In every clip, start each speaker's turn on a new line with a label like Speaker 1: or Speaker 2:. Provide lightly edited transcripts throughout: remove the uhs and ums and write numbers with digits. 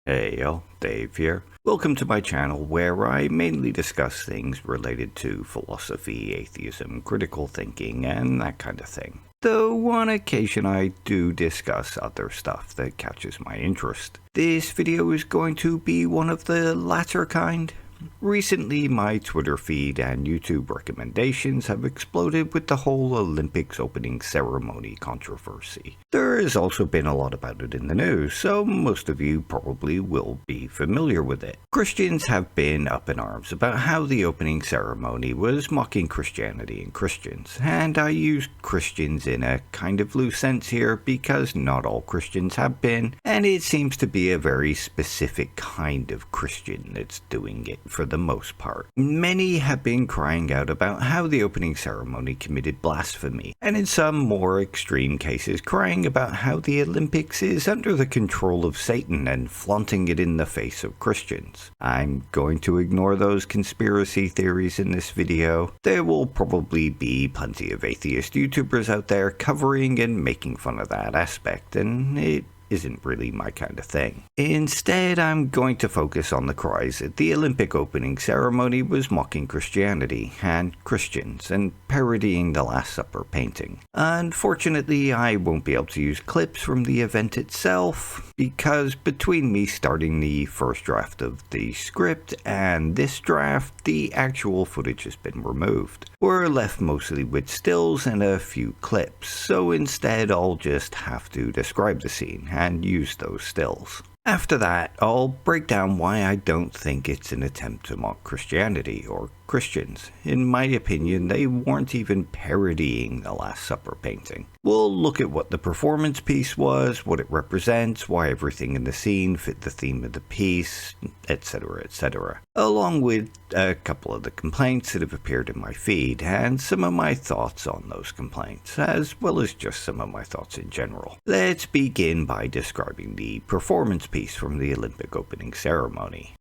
Speaker 1: Hey y'all, Dave here. Welcome to my channel where I mainly discuss things related to philosophy, atheism, critical thinking, and that kind of thing. Though on occasion I do discuss other stuff that catches my interest. This video is going to be one of the latter kind. Recently, my Twitter feed and YouTube recommendations have exploded with the whole Olympics opening ceremony controversy. There has also been a lot about it in the news, so most of you probably will be familiar with it. Christians have been up in arms about how the opening ceremony was mocking Christianity and Christians, and I use Christians in a kind of loose sense here because not all Christians have been, and it seems to be a very specific kind of Christian that's doing it for the most part. Many have been crying out about how the opening ceremony committed blasphemy, and in some more extreme cases crying about how the Olympics is under the control of Satan and flaunting it in the face of Christians. I'm going to ignore those conspiracy theories in this video. There will probably be plenty of atheist YouTubers out there covering and making fun of that aspect, and it isn't really my kind of thing. Instead, I'm going to focus on the cries that the Olympic opening ceremony was mocking Christianity and Christians and parodying the Last Supper painting. Unfortunately, I won't be able to use clips from the event itself because between me starting the first draft of the script and this draft, the actual footage has been removed. We're left mostly with stills and a few clips, so instead I'll just have to describe the scene and use those stills. After that, I'll break down why I don't think it's an attempt to mock Christianity or Christians. In my opinion, they weren't even parodying the Last Supper painting. We'll look at what the performance piece was, what it represents, why everything in the scene fit the theme of the piece, etc, etc. Along with a couple of the complaints that have appeared in my feed, and some of my thoughts on those complaints, as well as just some of my thoughts in general. Let's begin by describing the performance piece from the Olympic opening ceremony.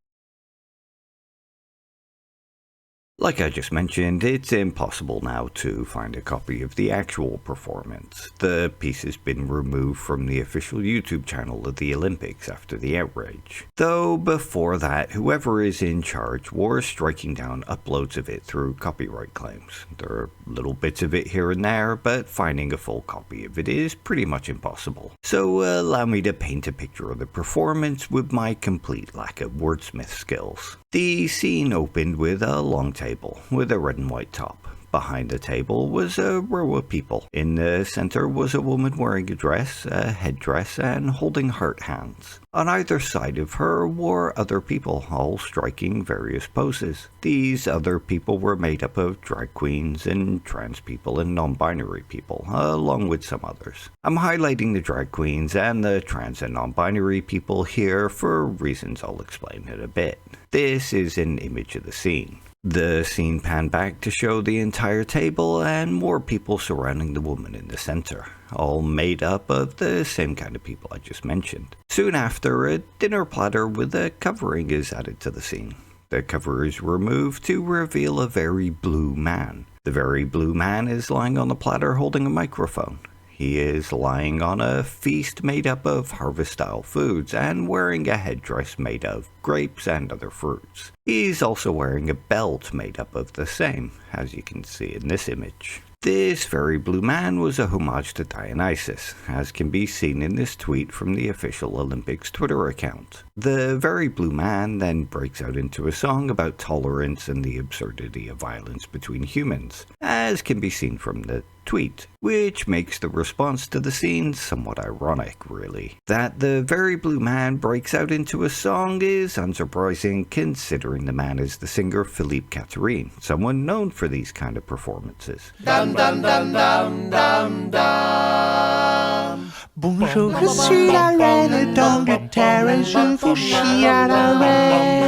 Speaker 1: Like I just mentioned, it's impossible now to find a copy of the actual performance. The piece has been removed from the official YouTube channel of the Olympics after the outrage. Though before that, whoever is in charge was striking down uploads of it through copyright claims. There are little bits of it here and there, but finding a full copy of it is pretty much impossible. So allow me to paint a picture of the performance with my complete lack of wordsmith skills. The scene opened with a long table with a red and white top. Behind the table was a row of people. In the center was a woman wearing a dress, a headdress, and holding heart hands. On either side of her were other people, all striking various poses. These other people were made up of drag queens and trans people and non-binary people, along with some others. I'm highlighting the drag queens and the trans and non-binary people here for reasons I'll explain in a bit. This is an image of the scene. The scene panned back to show the entire table and more people surrounding the woman in the center, all made up of the same kind of people I just mentioned. Soon after, a dinner platter with a covering is added to the scene. The cover is removed to reveal a very blue man. The very blue man is lying on the platter holding a microphone. He is lying on a feast made up of harvest-style foods and wearing a headdress made of grapes and other fruits. He's also wearing a belt made up of the same, as you can see in this image. This very blue man was a homage to Dionysus, as can be seen in this tweet from the official Olympics Twitter account. The very blue man then breaks out into a song about tolerance and the absurdity of violence between humans, as can be seen from the tweet, which makes the response to the scene somewhat ironic, really. That the very blue man breaks out into a song is unsurprising considering the man is the singer Philippe Catherine, someone known for these kind of performances.
Speaker 2: Dum dum dum dum dum dum. Bonjour, je suis la reine d'Angleterre, je vous chie à la reine.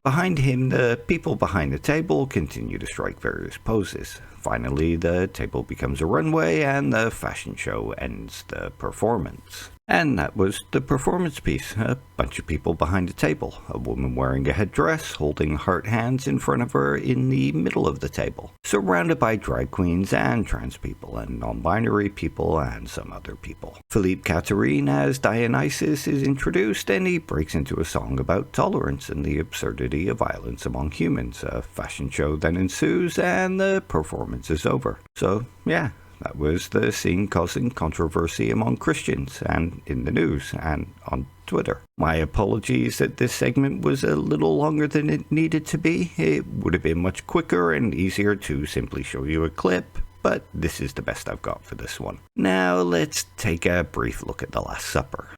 Speaker 1: Behind him, the people behind the table continue to strike various poses. Finally, the table becomes a runway and the fashion show ends the performance. And that was the performance piece. A bunch of people behind a table. A woman wearing a headdress, holding heart hands in front of her in the middle of the table. Surrounded by drag queens and trans people and non-binary people and some other people. Philippe Catherine as Dionysus is introduced, and he breaks into a song about tolerance and the absurdity of violence among humans. A fashion show then ensues and the performance is over. So, yeah. That was the scene causing controversy among Christians and in the news and on Twitter. My apologies that this segment was a little longer than it needed to be. It would have been much quicker and easier to simply show you a clip, but this is the best I've got for this one. Now let's take a brief look at the Last Supper.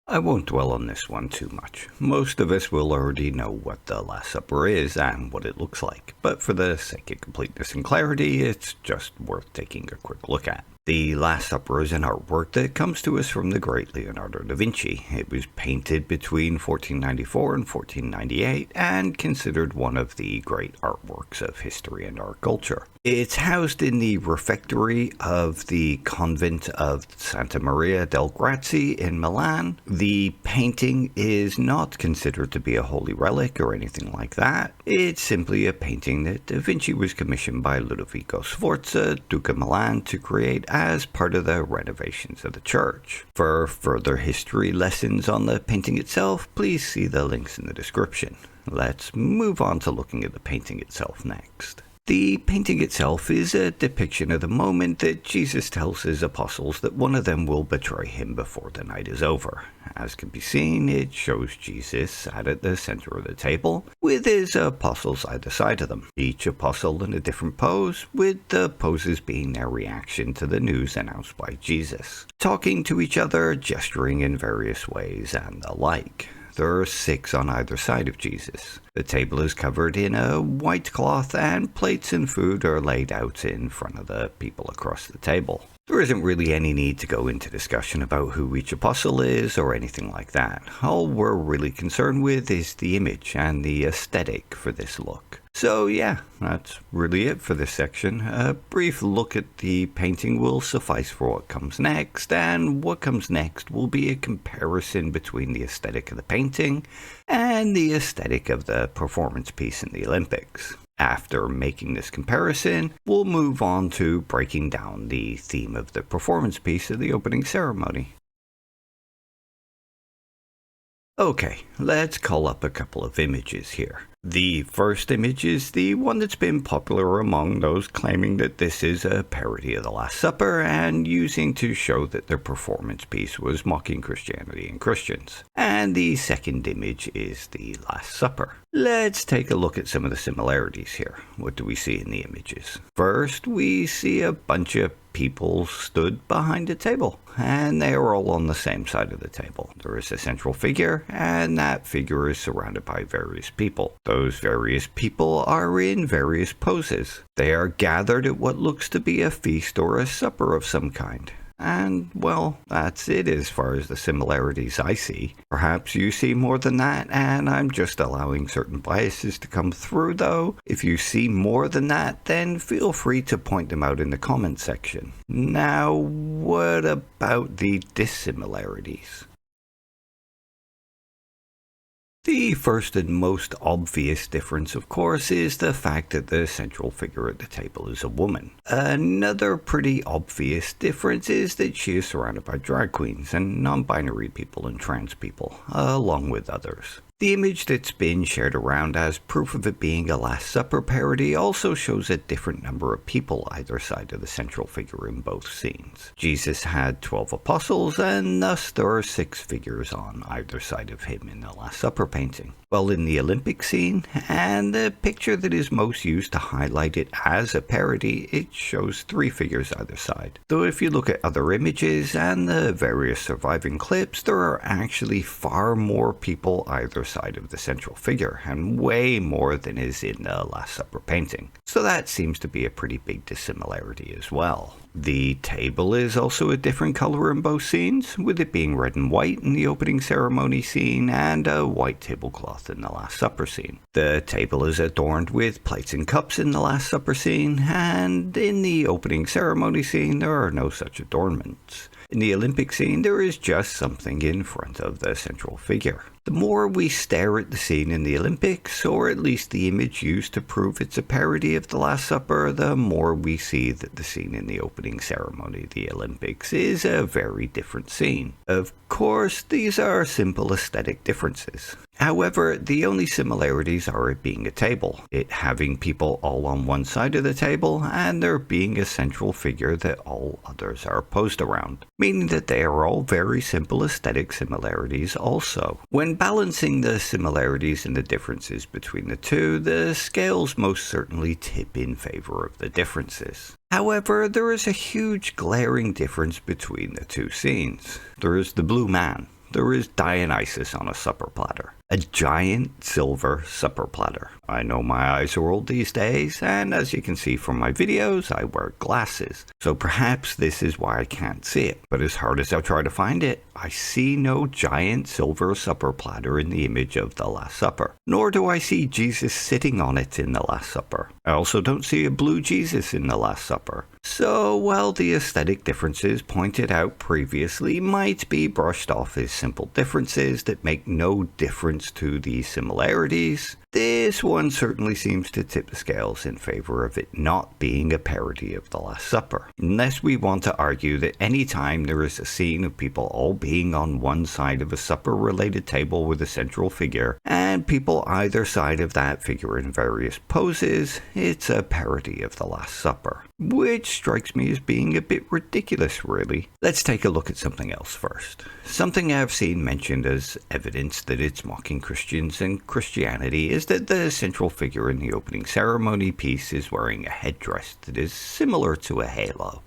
Speaker 1: I won't dwell on this one too much. Most of us will already know what the Last Supper is and what it looks like, but for the sake of completeness and clarity, it's just worth taking a quick look at. The Last Supper is an artwork that comes to us from the great Leonardo da Vinci. It was painted between 1494 and 1498 and considered one of the great artworks of history and art culture. It's housed in the refectory of the convent of Santa Maria del Grazie in Milan. The painting is not considered to be a holy relic or anything like that. It's simply a painting that Da Vinci was commissioned by Ludovico Sforza, Duke of Milan, to create as part of the renovations of the church. For further history lessons on the painting itself, please see the links in the description. Let's move on to looking at the painting itself next. The painting itself is a depiction of the moment that Jesus tells his apostles that one of them will betray him before the night is over. As can be seen, it shows Jesus sat at the center of the table, with his apostles either side of them, each apostle in a different pose, with the poses being their reaction to the news announced by Jesus. Talking to each other, gesturing in various ways, and the like. There are 6 on either side of Jesus. The table is covered in a white cloth and plates and food are laid out in front of the people across the table. There isn't really any need to go into discussion about who each apostle is or anything like that. All we're really concerned with is the image and the aesthetic for this look. So yeah, that's really it for this section. A brief look at the painting will suffice for what comes next, and what comes next will be a comparison between the aesthetic of the painting and the aesthetic of the performance piece in the Olympics. After making this comparison, we'll move on to breaking down the theme of the performance piece of the opening ceremony. Okay, let's call up a couple of images here. The first image is the one that's been popular among those claiming that this is a parody of the Last Supper and using to show that their performance piece was mocking Christianity and Christians. And the second image is the Last Supper. Let's take a look at some of the similarities here. What do we see in the images? First, we see a bunch of people stood behind a table, and they are all on the same side of the table. There is a central figure, and that figure is surrounded by various people. Those various people are in various poses. They are gathered at what looks to be a feast or a supper of some kind. And, well, that's it as far as the similarities I see. Perhaps you see more than that, and I'm just allowing certain biases to come through, though. If you see more than that, then feel free to point them out in the comment section. Now, what about the dissimilarities? The first and most obvious difference, of course, is the fact that the central figure at the table is a woman. Another pretty obvious difference is that she is surrounded by drag queens and non-binary people and trans people, along with others. The image that's been shared around as proof of it being a Last Supper parody also shows a different number of people either side of the central figure in both scenes. Jesus had 12 apostles, and thus there are 6 figures on either side of him in the Last Supper painting. While in the Olympic scene, and the picture that is most used to highlight it as a parody, it shows 3 figures either side. Though if you look at other images and the various surviving clips, there are actually far more people either side of the central figure, and way more than is in the Last Supper painting. So that seems to be a pretty big dissimilarity as well. The table is also a different color in both scenes, with it being red and white in the opening ceremony scene and a white tablecloth cloth in the Last Supper scene. The table is adorned with plates and cups in the Last Supper scene, and in the opening ceremony scene there are no such adornments. In the Olympic scene, there is just something in front of the central figure. The more we stare at the scene in the Olympics, or at least the image used to prove it's a parody of the Last Supper, the more we see that the scene in the opening ceremony of the Olympics is a very different scene. Of course, these are simple aesthetic differences. However, the only similarities are it being a table, it having people all on one side of the table, and there being a central figure that all others are posed around, meaning that they are all very simple aesthetic similarities also. When balancing the similarities and the differences between the two, the scales most certainly tip in favor of the differences. However, there is a huge glaring difference between the two scenes. There is the blue man. There is Dionysus on a supper platter. A giant silver supper platter. I know my eyes are old these days, and as you can see from my videos, I wear glasses. So perhaps this is why I can't see it. But as hard as I try to find it, I see no giant silver supper platter in the image of the Last Supper. Nor do I see Jesus sitting on it in the Last Supper. I also don't see a blue Jesus in the Last Supper. So while the aesthetic differences pointed out previously might be brushed off as simple differences that make no difference to the similarities, this one certainly seems to tip the scales in favor of it not being a parody of the Last Supper. Unless we want to argue that any time there is a scene of people all being on one side of a supper-related table with a central figure, and people either side of that figure in various poses, it's a parody of the Last Supper. Which strikes me as being a bit ridiculous, really. Let's take a look at something else first. Something I've seen mentioned as evidence that it's mocking Christians and Christianity is that the central figure in the opening ceremony piece is wearing a headdress that is similar to a halo.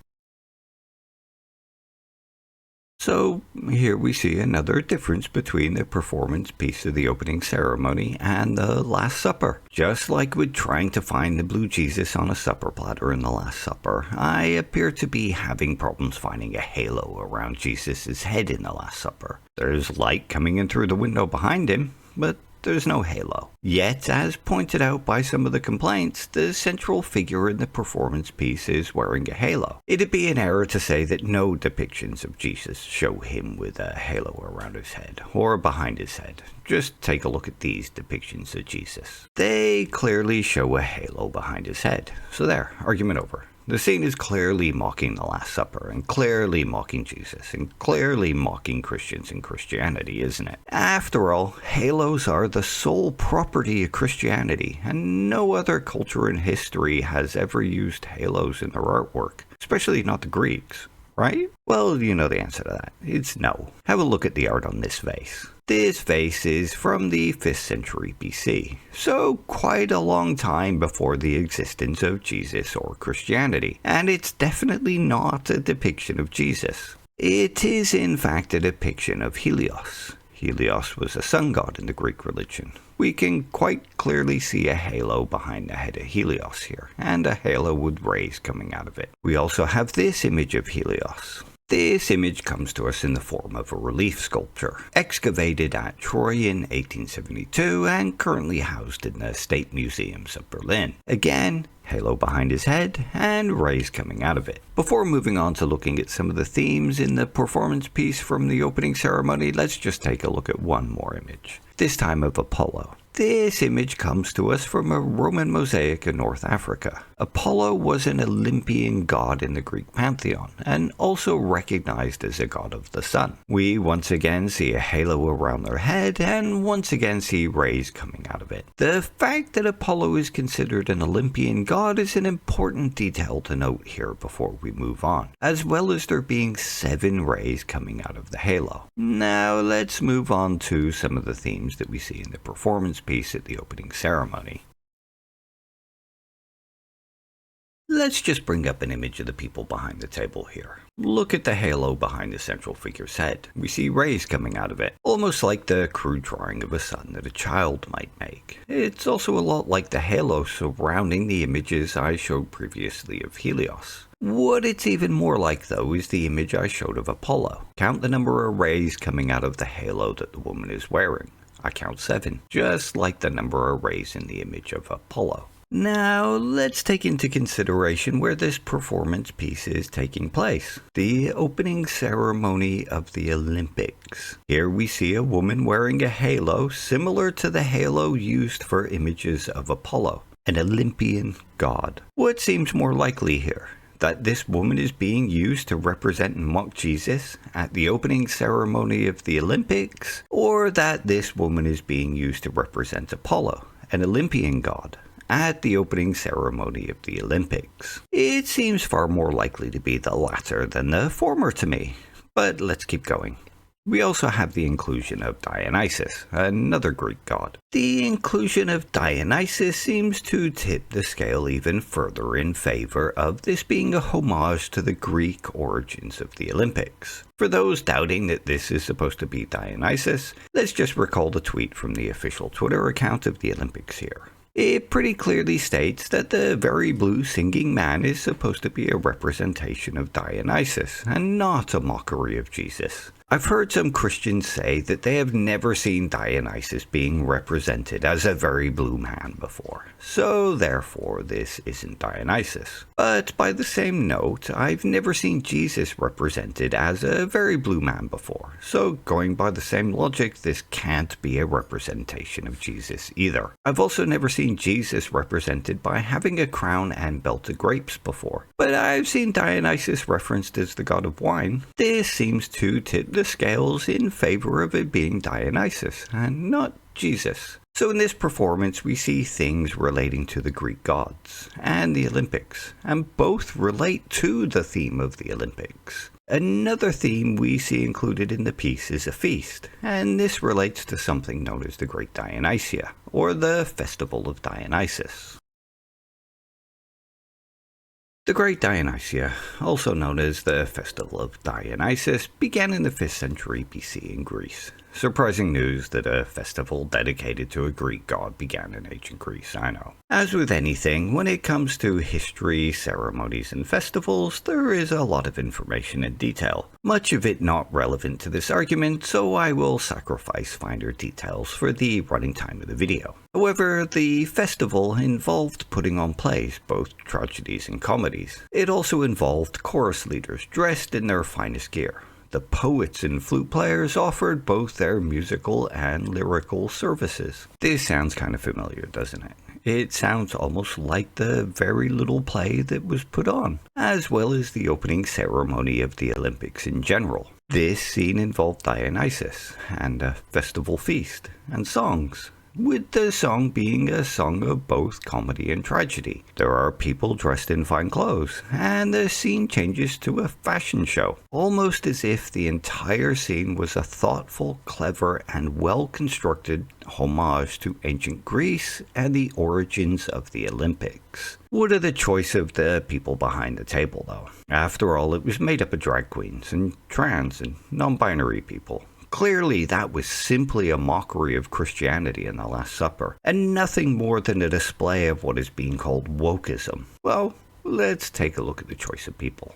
Speaker 1: So here we see another difference between the performance piece of the opening ceremony and the Last Supper. Just like with trying to find the blue Jesus on a supper platter in the Last Supper, I appear to be having problems finding a halo around Jesus' head in the Last Supper. There's light coming in through the window behind him, but there's no halo. Yet, as pointed out by some of the complaints, the central figure in the performance piece is wearing a halo. It'd be an error to say that no depictions of Jesus show him with a halo around his head, or behind his head. Just take a look at these depictions of Jesus. They clearly show a halo behind his head. So there, argument over. The scene is clearly mocking the Last Supper, and clearly mocking Jesus, and clearly mocking Christians and Christianity, isn't it? After all, halos are the sole property of Christianity, and no other culture in history has ever used halos in their artwork, especially not the Greeks, right? Well, you know the answer to that. It's no. Have a look at the art on this vase. This vase is from the 5th century BC, so quite a long time before the existence of Jesus or Christianity, and it's definitely not a depiction of Jesus. It is in fact a depiction of Helios. Helios was a sun god in the Greek religion. We can quite clearly see a halo behind the head of Helios here, and a halo with rays coming out of it. We also have this image of Helios. This image comes to us in the form of a relief sculpture, excavated at Troy in 1872 and currently housed in the State Museums of Berlin. Again, halo behind his head and rays coming out of it. Before moving on to looking at some of the themes in the performance piece from the opening ceremony, let's just take a look at one more image, this time of Apollo. This image comes to us from a Roman mosaic in North Africa. Apollo was an Olympian god in the Greek pantheon, and also recognized as a god of the sun. We once again see a halo around their head, and once again see rays coming out of it. The fact that Apollo is considered an Olympian god is an important detail to note here before we move on, as well as there being 7 rays coming out of the halo. Now let's move on to some of the themes that we see in the performance piece at the opening ceremony. Let's just bring up an image of the people behind the table here. Look at the halo behind the central figure's head. We see rays coming out of it, almost like the crude drawing of a sun that a child might make. It's also a lot like the halo surrounding the images I showed previously of Helios. What it's even more like, though, is the image I showed of Apollo. Count the number of rays coming out of the halo that the woman is wearing. I count 7, just like the number of rays in the image of Apollo. Now, let's take into consideration where this performance piece is taking place. The opening ceremony of the Olympics. Here we see a woman wearing a halo similar to the halo used for images of Apollo, an Olympian god. What seems more likely here? That this woman is being used to represent and mock Jesus at the opening ceremony of the Olympics, or that this woman is being used to represent Apollo, an Olympian god, at the opening ceremony of the Olympics? It seems far more likely to be the latter than the former to me, but let's keep going. We also have the inclusion of Dionysus, another Greek god. The inclusion of Dionysus seems to tip the scale even further in favor of this being a homage to the Greek origins of the Olympics. For those doubting that this is supposed to be Dionysus, let's just recall the tweet from the official Twitter account of the Olympics here. It pretty clearly states that the very blue singing man is supposed to be a representation of Dionysus, and not a mockery of Jesus. I've heard some Christians say that they have never seen Dionysus being represented as a very blue man before, so therefore this isn't Dionysus. But by the same note, I've never seen Jesus represented as a very blue man before, so going by the same logic, this can't be a representation of Jesus either. I've also never seen Jesus represented by having a crown and belt of grapes before, but I've seen Dionysus referenced as the god of wine. This seems to tip the scales in favor of it being Dionysus and not Jesus. So in this performance we see things relating to the Greek gods and the Olympics, and both relate to the theme of the Olympics. Another theme we see included in the piece is a feast, and this relates to something known as the Great Dionysia, or the Festival of Dionysus. The Great Dionysia, also known as the Festival of Dionysus, began in the 5th century BC in Greece. Surprising news that a festival dedicated to a Greek god began in ancient Greece, I know. As with anything, when it comes to history, ceremonies, and festivals, there is a lot of information and detail. Much of it not relevant to this argument, so I will sacrifice finer details for the running time of the video. However, the festival involved putting on plays, both tragedies and comedies. It also involved chorus leaders dressed in their finest gear. The poets and flute players offered both their musical and lyrical services. This sounds kind of familiar, doesn't it? It sounds almost like the very little play that was put on, as well as the opening ceremony of the Olympics in general. This scene involved Dionysus, and a festival feast, and songs, with the song being a song of both comedy and tragedy. There are people dressed in fine clothes, and the scene changes to a fashion show, almost as if the entire scene was a thoughtful, clever, and well-constructed homage to ancient Greece and the origins of the Olympics. What are the choice of the people behind the table, though? After all, it was made up of drag queens and trans and non-binary people. Clearly, that was simply a mockery of Christianity in the Last Supper, and nothing more than a display of what is being called wokeism. Well, let's take a look at the choice of people.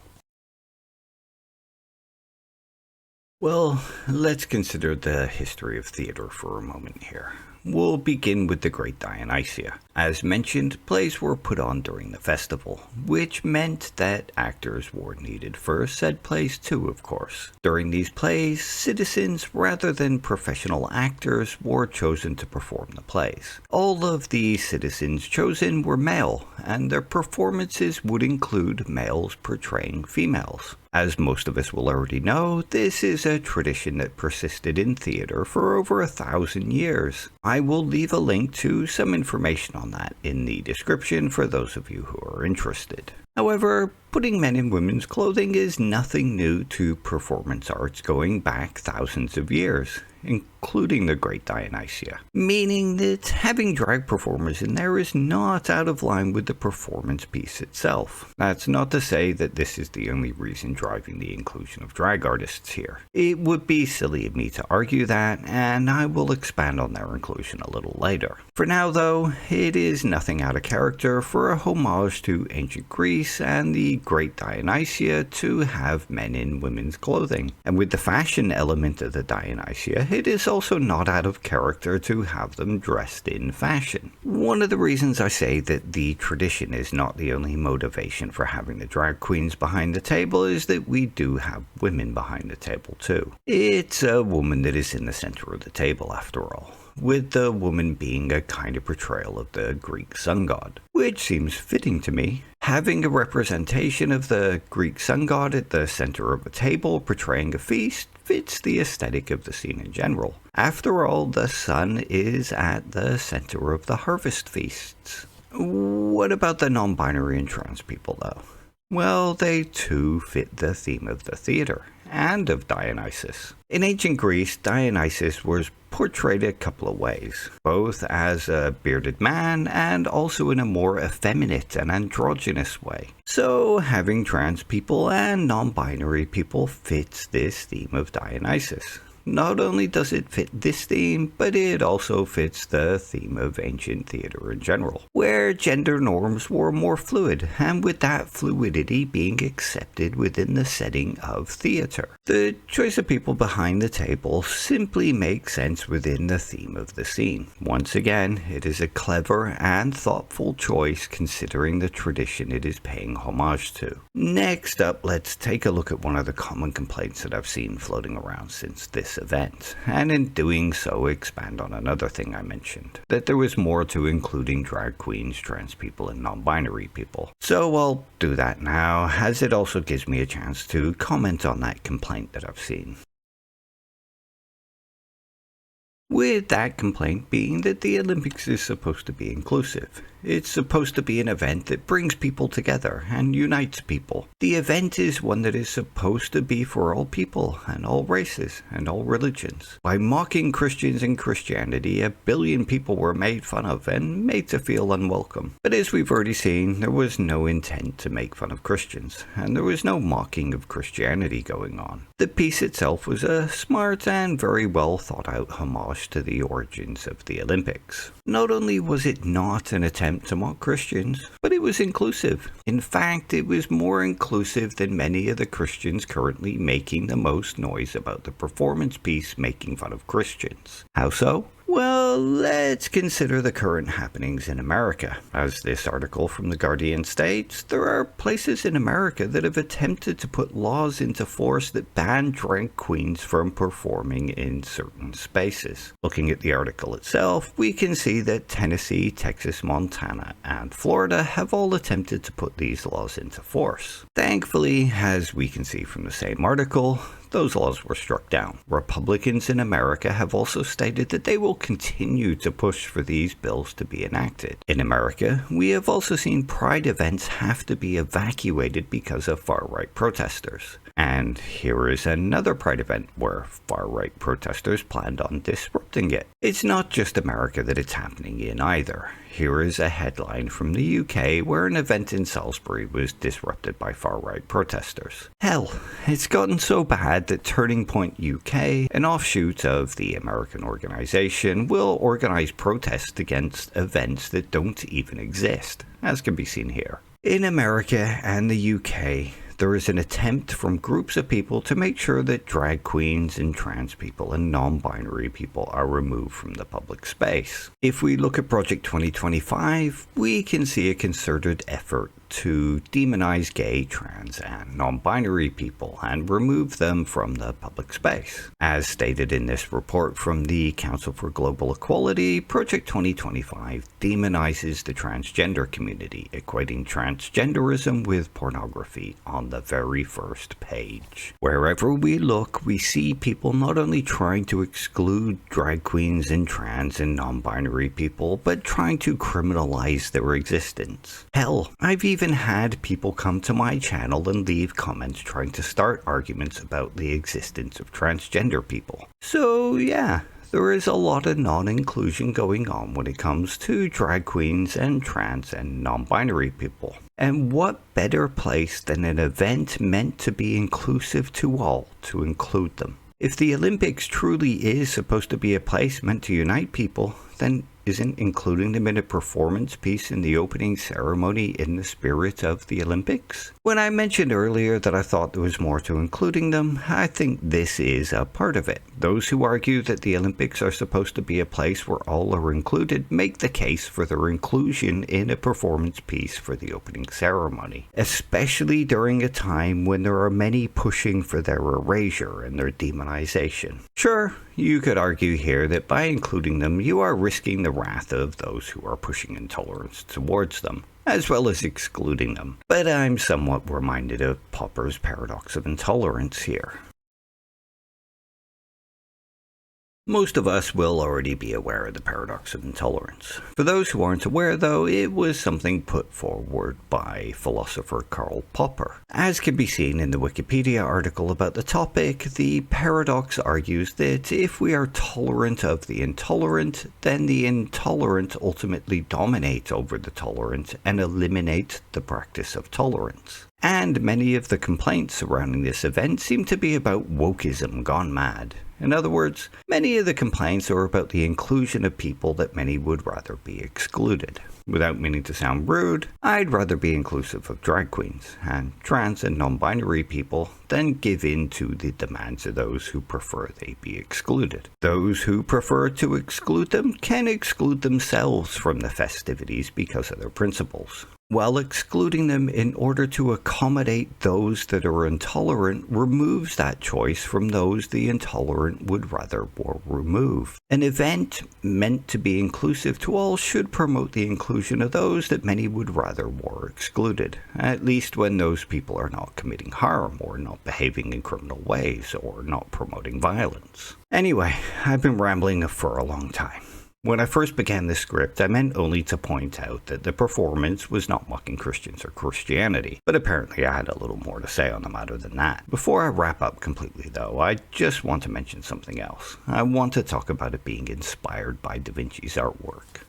Speaker 1: Well, let's consider the history of theater for a moment here. We'll begin with the Great Dionysia. As mentioned, plays were put on during the festival, which meant that actors were needed for said plays too, of course. During these plays, citizens rather than professional actors were chosen to perform the plays. All of the citizens chosen were male, and their performances would include males portraying females. As most of us will already know, this is a tradition that persisted in theater for over 1,000 years. I will leave a link to some information on that in the description for those of you who are interested. However, putting men in women's clothing is nothing new to performance arts going back thousands of years, including the Great Dionysia, meaning that having drag performers in there is not out of line with the performance piece itself. That's not to say that this is the only reason driving the inclusion of drag artists here. It would be silly of me to argue that, and I will expand on their inclusion a little later. For now though, it is nothing out of character for a homage to ancient Greece and the Great Dionysia to have men in women's clothing. And with the fashion element of the Dionysia, it is also not out of character to have them dressed in fashion. One of the reasons I say that the tradition is not the only motivation for having the drag queens behind the table is that we do have women behind the table too. It's a woman that is in the center of the table after all, with the woman being a kind of portrayal of the Greek sun god, which seems fitting to me. Having a representation of the Greek sun god at the center of a table portraying a feast fits the aesthetic of the scene in general. After all, the sun is at the center of the harvest feasts. What about the non-binary and trans people though? Well, they too fit the theme of the theater, and of Dionysus. In ancient Greece, Dionysus was portrayed a couple of ways, both as a bearded man and also in a more effeminate and androgynous way. So having trans people and non-binary people fits this theme of Dionysus. Not only does it fit this theme, but it also fits the theme of ancient theater in general, where gender norms were more fluid, and with that fluidity being accepted within the setting of theater. The choice of people behind the table simply makes sense within the theme of the scene. Once again, it is a clever and thoughtful choice considering the tradition it is paying homage to. Next up, let's take a look at one of the common complaints that I've seen floating around since this event, and in doing so expand on another thing I mentioned, that there was more to including drag queens, trans people, and non-binary people. So I'll do that now, as it also gives me a chance to comment on that complaint that I've seen. With that complaint being that the Olympics is supposed to be inclusive. It's supposed to be an event that brings people together and unites people. The event is one that is supposed to be for all people and all races and all religions. By mocking Christians and Christianity, 1 billion people were made fun of and made to feel unwelcome. But as we've already seen, there was no intent to make fun of Christians, and there was no mocking of Christianity going on. The piece itself was a smart and very well thought out homage to the origins of the Olympics. Not only was it not an attempt to mock Christians, but it was inclusive. In fact, it was more inclusive than many of the Christians currently making the most noise about the performance piece making fun of Christians. How so? Well, let's consider the current happenings in America. As this article from The Guardian states, there are places in America that have attempted to put laws into force that ban drag queens from performing in certain spaces. Looking at the article itself, we can see that Tennessee, Texas, Montana, and Florida have all attempted to put these laws into force. Thankfully, as we can see from the same article, those laws were struck down. Republicans in America have also stated that they will continue to push for these bills to be enacted. In America, we have also seen pride events have to be evacuated because of far-right protesters. And here is another pride event where far-right protesters planned on disrupting it. It's not just America that it's happening in either. Here is a headline from the UK where an event in Salisbury was disrupted by far-right protesters. Hell, it's gotten so bad that Turning Point UK, an offshoot of the American organization, will organize protests against events that don't even exist, as can be seen here. In America and the UK, there is an attempt from groups of people to make sure that drag queens and trans people and non-binary people are removed from the public space. If we look at Project 2025, we can see a concerted effort to demonize gay, trans, and non-binary people and remove them from the public space. As stated in this report from the Council for Global Equality, Project 2025 demonizes the transgender community, equating transgenderism with pornography on the very first page. Wherever we look, we see people not only trying to exclude drag queens and trans and non-binary people, but trying to criminalize their existence. Hell, I've even had people come to my channel and leave comments trying to start arguments about the existence of transgender people. So yeah, there is a lot of non-inclusion going on when it comes to drag queens and trans and non-binary people. And what better place than an event meant to be inclusive to all to include them? If the Olympics truly is supposed to be a place meant to unite people, then isn't including them in a performance piece in the opening ceremony in the spirit of the Olympics? When I mentioned earlier that I thought there was more to including them, I think this is a part of it. Those who argue that the Olympics are supposed to be a place where all are included make the case for their inclusion in a performance piece for the opening ceremony, especially during a time when there are many pushing for their erasure and their demonization. Sure, you could argue here that by including them, you are risking the wrath of those who are pushing intolerance towards them, as well as excluding them. But I'm somewhat reminded of Popper's paradox of intolerance here. Most of us will already be aware of the paradox of intolerance. For those who aren't aware, though, it was something put forward by philosopher Karl Popper. As can be seen in the Wikipedia article about the topic, the paradox argues that if we are tolerant of the intolerant, then the intolerant ultimately dominate over the tolerant and eliminate the practice of tolerance. And many of the complaints surrounding this event seem to be about wokeism gone mad. In other words, many of the complaints are about the inclusion of people that many would rather be excluded. Without meaning to sound rude, I'd rather be inclusive of drag queens and trans and non-binary people than give in to the demands of those who prefer they be excluded. Those who prefer to exclude them can exclude themselves from the festivities because of their principles, while excluding them in order to accommodate those that are intolerant removes that choice from those the intolerant would rather remove. An event meant to be inclusive to all should promote the inclusion of those that many would rather were excluded, at least when those people are not committing harm or not behaving in criminal ways or not promoting violence. Anyway, I've been rambling for a long time. When I first began this script, I meant only to point out that the performance was not mocking Christians or Christianity, but apparently I had a little more to say on the matter than that. Before I wrap up completely though, I just want to mention something else. I want to talk about it being inspired by Da Vinci's artwork.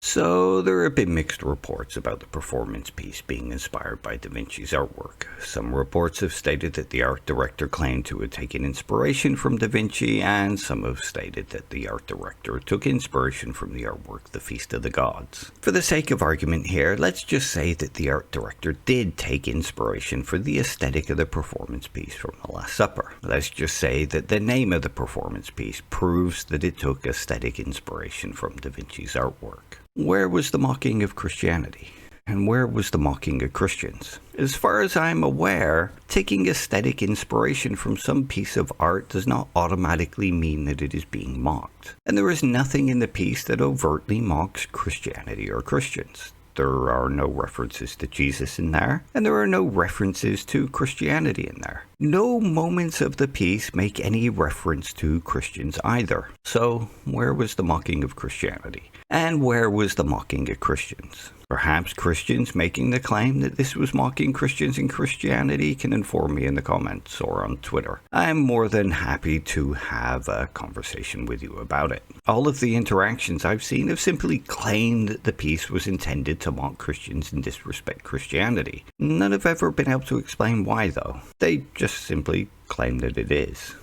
Speaker 1: So, there have been mixed reports about the performance piece being inspired by Da Vinci's artwork. Some reports have stated that the art director claimed to have taken inspiration from Da Vinci, and some have stated that the art director took inspiration from the artwork The Feast of the Gods. For the sake of argument here, let's just say that the art director did take inspiration for the aesthetic of the performance piece from The Last Supper. Let's just say that the name of the performance piece proves that it took aesthetic inspiration from Da Vinci's artwork. Where was the mocking of Christianity? And where was the mocking of Christians? As far as I'm aware, taking aesthetic inspiration from some piece of art does not automatically mean that it is being mocked. And there is nothing in the piece that overtly mocks Christianity or Christians. There are no references to Jesus in there, and there are no references to Christianity in there. No moments of the piece make any reference to Christians either. So, where was the mocking of Christianity? And where was the mocking of Christians? Perhaps Christians making the claim that this was mocking Christians and Christianity can inform me in the comments or on Twitter. I'm more than happy to have a conversation with you about it. All of the interactions I've seen have simply claimed that the piece was intended to mock Christians and disrespect Christianity. None have ever been able to explain why though. They just simply claim that it is.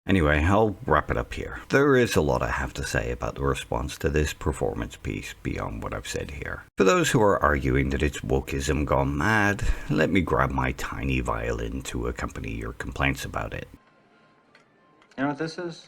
Speaker 1: Anyway, I'll wrap it up here. There is a lot I have to say about the response to this performance piece beyond what I've said here. For those who are arguing that it's wokeism gone mad, let me grab my tiny violin to accompany your complaints about it.
Speaker 3: You know what this is?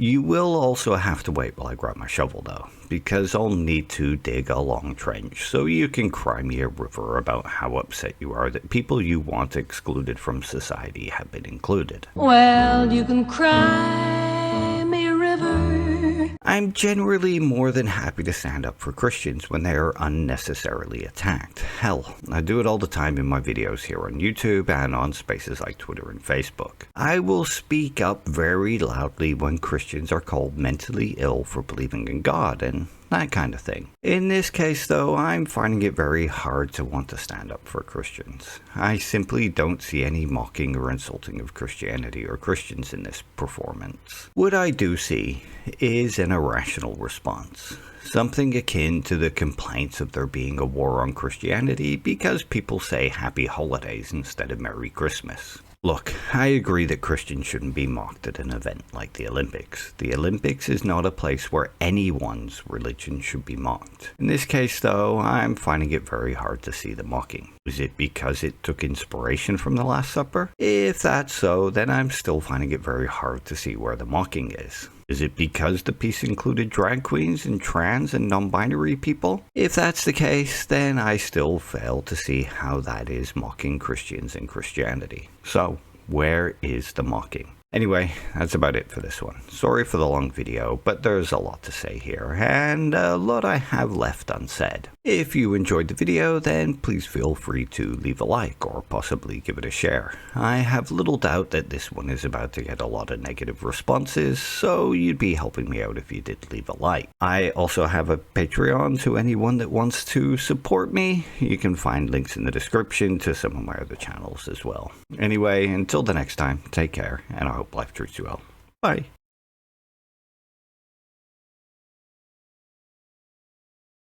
Speaker 1: You will also have to wait while I grab my shovel though, because I'll need to dig a long trench so you can cry me a river about how upset you are that people you want excluded from society have been included.
Speaker 4: Well, you can cry me a river.
Speaker 1: I'm generally more than happy to stand up for Christians when they are unnecessarily attacked. Hell, I do it all the time in my videos here on YouTube and on spaces like Twitter and Facebook. I will speak up very loudly when Christians are called mentally ill for believing in God and that kind of thing. In this case though, I'm finding it very hard to want to stand up for Christians. I simply don't see any mocking or insulting of Christianity or Christians in this performance. What I do see is an irrational response. Something akin to the complaints of there being a war on Christianity because people say Happy Holidays instead of Merry Christmas. Look, I agree that Christians shouldn't be mocked at an event like the Olympics. The Olympics is not a place where anyone's religion should be mocked. In this case, though, I'm finding it very hard to see the mocking. Is it because it took inspiration from the Last Supper? If that's so, then I'm still finding it very hard to see where the mocking is. Is it because the piece included drag queens and trans and non-binary people? If that's the case, then I still fail to see how that is mocking Christians and Christianity. So, where is the mocking? Anyway, that's about it for this one. Sorry for the long video, but there's a lot to say here, and a lot I have left unsaid. If you enjoyed the video, then please feel free to leave a like or possibly give it a share. I have little doubt that this one is about to get a lot of negative responses, so you'd be helping me out if you did leave a like. I also have a Patreon to anyone that wants to support me. You can find links in the description to some of my other channels as well. Anyway, until the next time, take care, and I hope life treats you well. Bye.